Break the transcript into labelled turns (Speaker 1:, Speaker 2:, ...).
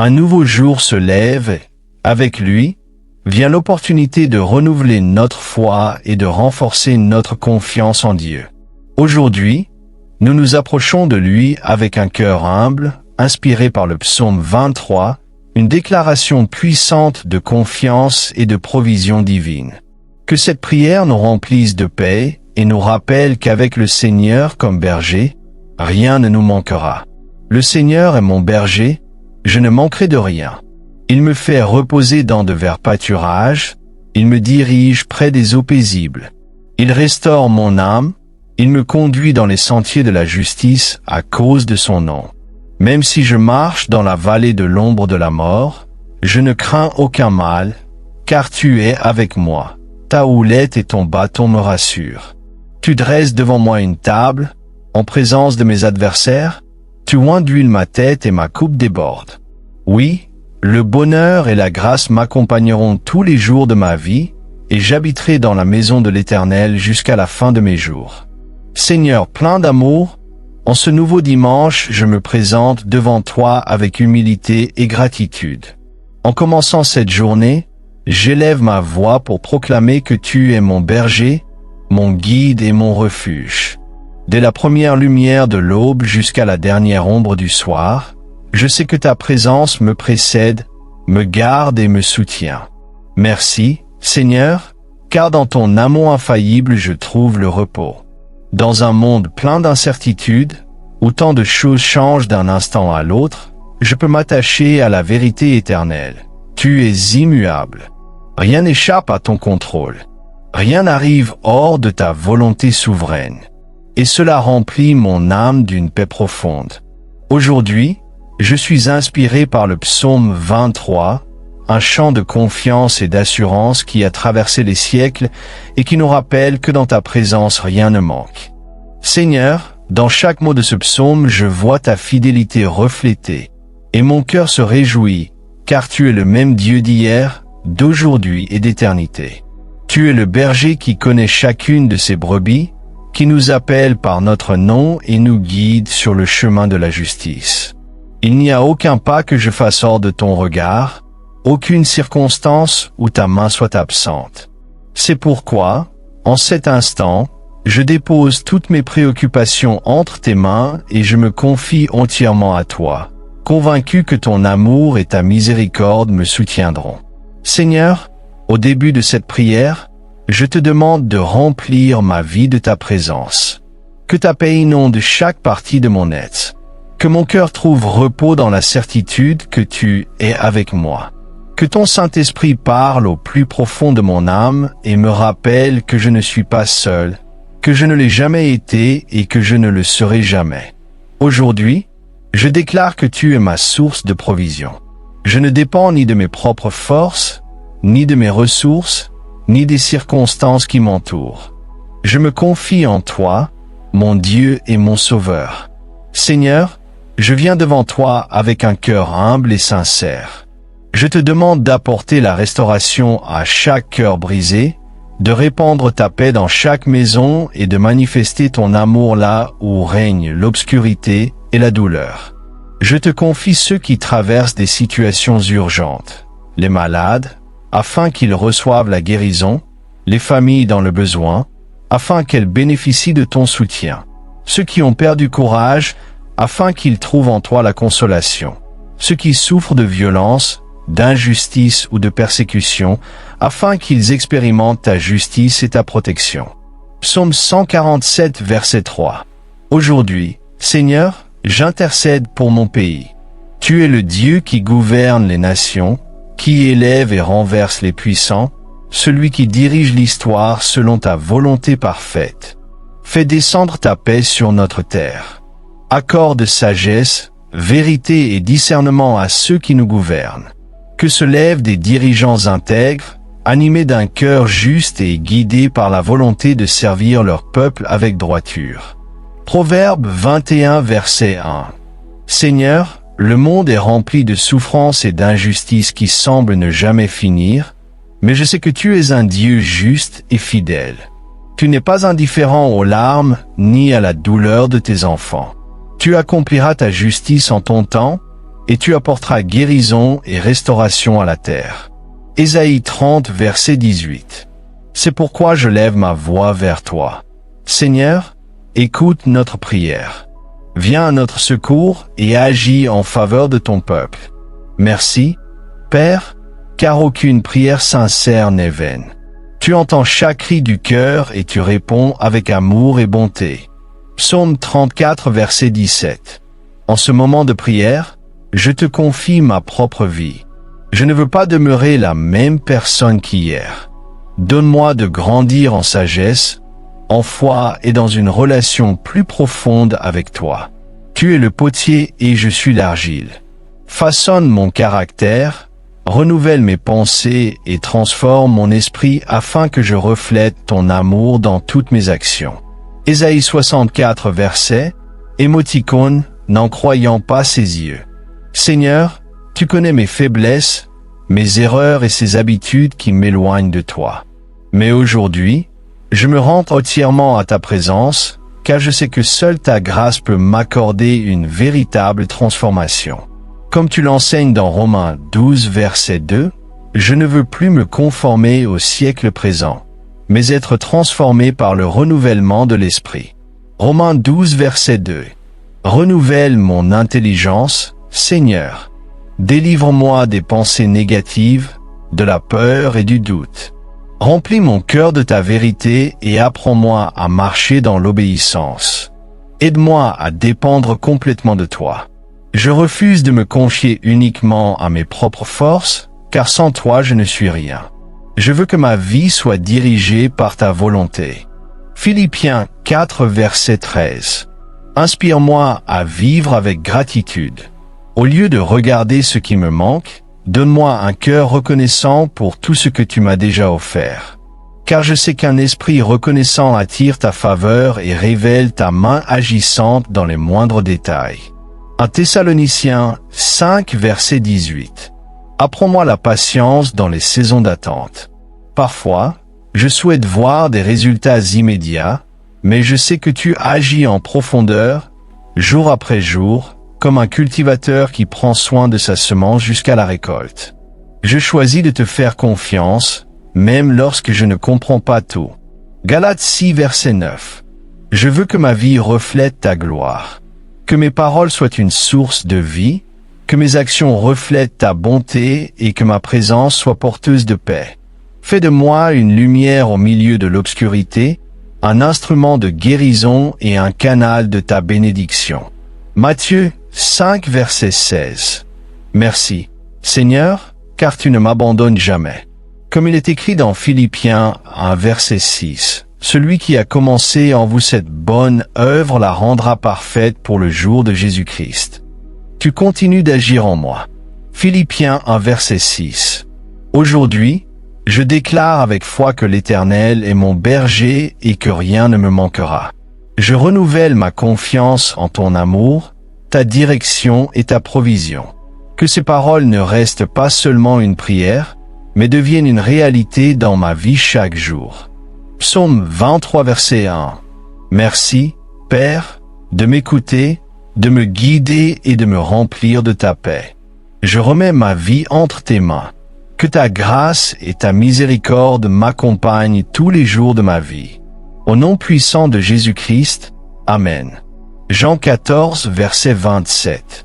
Speaker 1: Un nouveau jour se lève et, avec lui, vient l'opportunité de renouveler notre foi et de renforcer notre confiance en Dieu. Aujourd'hui, nous nous approchons de lui avec un cœur humble, inspiré par le psaume 23, une déclaration puissante de confiance et de provision divine. Que cette prière nous remplisse de paix et nous rappelle qu'avec le Seigneur comme berger, rien ne nous manquera. Le Seigneur est mon berger, je ne manquerai de rien. Il me fait reposer dans de verts pâturages, il me dirige près des eaux paisibles. Il restaure mon âme, il me conduit dans les sentiers de la justice à cause de son nom. Même si je marche dans la vallée de l'ombre de la mort, je ne crains aucun mal, car tu es avec moi. Ta houlette et ton bâton me rassurent. Tu dresses devant moi une table, en présence de mes adversaires, tu oins d'huile ma tête et ma coupe déborde. Oui, le bonheur et la grâce m'accompagneront tous les jours de ma vie, et j'habiterai dans la maison de l'Éternel jusqu'à la fin de mes jours. Seigneur plein d'amour, en ce nouveau dimanche, je me présente devant toi avec humilité et gratitude. En commençant cette journée, j'élève ma voix pour proclamer que tu es mon berger, mon guide et mon refuge. Dès la première lumière de l'aube jusqu'à la dernière ombre du soir, je sais que ta présence me précède, me garde et me soutient. Merci, Seigneur, car dans ton amour infaillible je trouve le repos. Dans un monde plein d'incertitudes, où tant de choses changent d'un instant à l'autre, je peux m'attacher à la vérité éternelle. Tu es immuable. Rien n'échappe à ton contrôle. Rien n'arrive hors de ta volonté souveraine. Et cela remplit mon âme d'une paix profonde. Aujourd'hui, je suis inspiré par le psaume 23, un chant de confiance et d'assurance qui a traversé les siècles et qui nous rappelle que dans ta présence rien ne manque. Seigneur, dans chaque mot de ce psaume, je vois ta fidélité reflétée, et mon cœur se réjouit, car tu es le même Dieu d'hier, d'aujourd'hui et d'éternité. Tu es le berger qui connaît chacune de ses brebis, qui nous appelle par notre nom et nous guide sur le chemin de la justice. Il n'y a aucun pas que je fasse hors de ton regard, aucune circonstance où ta main soit absente. C'est pourquoi, en cet instant, je dépose toutes mes préoccupations entre tes mains et je me confie entièrement à toi, convaincu que ton amour et ta miséricorde me soutiendront. Seigneur, au début de cette prière, je te demande de remplir ma vie de ta présence. Que ta paix inonde chaque partie de mon être. Que mon cœur trouve repos dans la certitude que tu es avec moi. Que ton Saint-Esprit parle au plus profond de mon âme et me rappelle que je ne suis pas seul, que je ne l'ai jamais été et que je ne le serai jamais. Aujourd'hui, je déclare que tu es ma source de provision. Je ne dépends ni de mes propres forces, ni de mes ressources, ni des circonstances qui m'entourent. Je me confie en toi, mon Dieu et mon Sauveur. Seigneur, je viens devant toi avec un cœur humble et sincère. Je te demande d'apporter la restauration à chaque cœur brisé, de répandre ta paix dans chaque maison et de manifester ton amour là où règne l'obscurité et la douleur. Je te confie ceux qui traversent des situations urgentes, les malades, afin qu'ils reçoivent la guérison, les familles dans le besoin, afin qu'elles bénéficient de ton soutien, ceux qui ont perdu courage, afin qu'ils trouvent en toi la consolation, ceux qui souffrent de violence, d'injustice ou de persécution, afin qu'ils expérimentent ta justice et ta protection. Psaume 147, verset 3. Aujourd'hui, Seigneur, j'intercède pour mon pays. Tu es le Dieu qui gouverne les nations, qui élève et renverse les puissants, celui qui dirige l'histoire selon ta volonté parfaite. Fais descendre ta paix sur notre terre. Accorde sagesse, vérité et discernement à ceux qui nous gouvernent. Que se lèvent des dirigeants intègres, animés d'un cœur juste et guidés par la volonté de servir leur peuple avec droiture. Proverbe 21, verset 1. Seigneur, le monde est rempli de souffrances et d'injustices qui semblent ne jamais finir, mais je sais que tu es un Dieu juste et fidèle. Tu n'es pas indifférent aux larmes ni à la douleur de tes enfants. Tu accompliras ta justice en ton temps, et tu apporteras guérison et restauration à la terre. Ésaïe 30, verset 18. C'est pourquoi je lève ma voix vers toi. Seigneur, écoute notre prière. Viens à notre secours et agis en faveur de ton peuple. Merci, Père, car aucune prière sincère n'est vaine. Tu entends chaque cri du cœur et tu réponds avec amour et bonté. Psaume 34, verset 17. En ce moment de prière, je te confie ma propre vie. Je ne veux pas demeurer la même personne qu'hier. Donne-moi de grandir en sagesse, en foi et dans une relation plus profonde avec toi. Tu es le potier et je suis l'argile. Façonne mon caractère, renouvelle mes pensées et transforme mon esprit afin que je reflète ton amour dans toutes mes actions. Ésaïe 64 verset, émoticône, n'en croyant pas ses yeux. Seigneur, tu connais mes faiblesses, mes erreurs et ces habitudes qui m'éloignent de toi. Mais aujourd'hui, je me rends entièrement à ta présence, car je sais que seule ta grâce peut m'accorder une véritable transformation. Comme tu l'enseignes dans Romains 12, verset 2, je ne veux plus me conformer au siècle présent, mais être transformé par le renouvellement de l'esprit. Romains 12, verset 2. Renouvelle mon intelligence, Seigneur. Délivre-moi des pensées négatives, de la peur et du doute. Remplis mon cœur de ta vérité et apprends-moi à marcher dans l'obéissance. Aide-moi à dépendre complètement de toi. Je refuse de me confier uniquement à mes propres forces, car sans toi je ne suis rien. Je veux que ma vie soit dirigée par ta volonté. Philippiens 4, verset 13. Inspire-moi à vivre avec gratitude. Au lieu de regarder ce qui me manque, donne-moi un cœur reconnaissant pour tout ce que tu m'as déjà offert. Car je sais qu'un esprit reconnaissant attire ta faveur et révèle ta main agissante dans les moindres détails. 1 Thessaloniciens 5, verset 18. Apprends-moi la patience dans les saisons d'attente. Parfois, je souhaite voir des résultats immédiats, mais je sais que tu agis en profondeur, jour après jour, comme un cultivateur qui prend soin de sa semence jusqu'à la récolte. Je choisis de te faire confiance, même lorsque je ne comprends pas tout. Galates 6, verset 9. Je veux que ma vie reflète ta gloire. Que mes paroles soient une source de vie, que mes actions reflètent ta bonté et que ma présence soit porteuse de paix. Fais de moi une lumière au milieu de l'obscurité, un instrument de guérison et un canal de ta bénédiction. Matthieu 5, verset 16. Merci, Seigneur, car tu ne m'abandonnes jamais. Comme il est écrit dans Philippiens 1, verset 6, celui qui a commencé en vous cette bonne œuvre la rendra parfaite pour le jour de Jésus-Christ. Tu continues d'agir en moi. Philippiens 1, verset 6. Aujourd'hui, je déclare avec foi que l'Éternel est mon berger et que rien ne me manquera. Je renouvelle ma confiance en ton amour, ta direction et ta provision. Que ces paroles ne restent pas seulement une prière, mais deviennent une réalité dans ma vie chaque jour. Psaume 23, verset 1. Merci, Père, de m'écouter, de me guider et de me remplir de ta paix. Je remets ma vie entre tes mains. Que ta grâce et ta miséricorde m'accompagnent tous les jours de ma vie. Au nom puissant de Jésus-Christ, Amen. Jean 14, verset 27.